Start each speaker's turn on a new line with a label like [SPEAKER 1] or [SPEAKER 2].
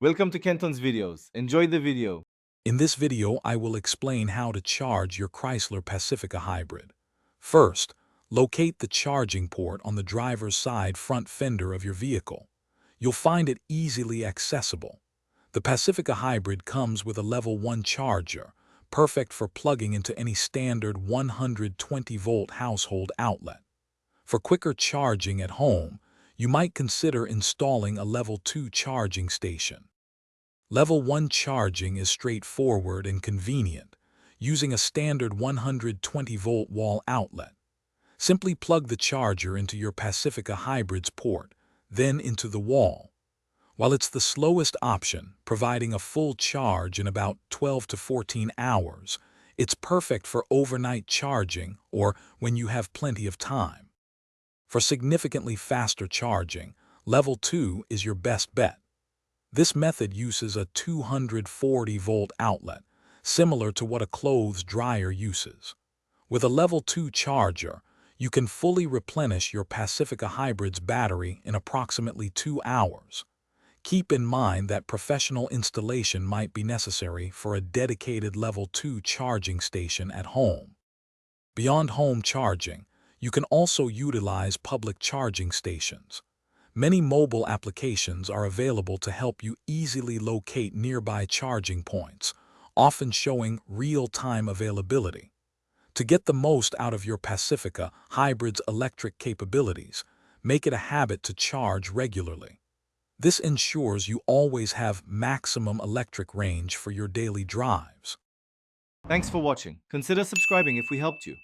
[SPEAKER 1] Welcome to Kenton's videos. Enjoy the video.
[SPEAKER 2] In this video, I will explain how to charge your Chrysler Pacifica Hybrid. First, locate the charging port on the driver's side front fender of your vehicle. You'll find it easily accessible. The Pacifica Hybrid comes with a level 1 charger, perfect for plugging into any standard 120-volt household outlet. For quicker charging at home, you might consider installing a level 2 charging station. Level 1 charging is straightforward and convenient, using a standard 120-volt wall outlet. Simply plug the charger into your Pacifica Hybrid's port, then into the wall. While it's the slowest option, providing a full charge in about 12 to 14 hours, it's perfect for overnight charging or when you have plenty of time. For significantly faster charging, Level 2 is your best bet. This method uses a 240-volt outlet, similar to what a clothes dryer uses. With a Level 2 charger, you can fully replenish your Pacifica Hybrid's battery in approximately 2 hours. Keep in mind that professional installation might be necessary for a dedicated Level 2 charging station at home. Beyond home charging, you can also utilize public charging stations. Many mobile applications are available to help you easily locate nearby charging points, often showing real-time availability. To get the most out of your Pacifica Hybrid's electric capabilities, make it a habit to charge regularly. This ensures you always have maximum electric range for your daily drives.
[SPEAKER 1] Thanks for watching. Consider subscribing if we helped you.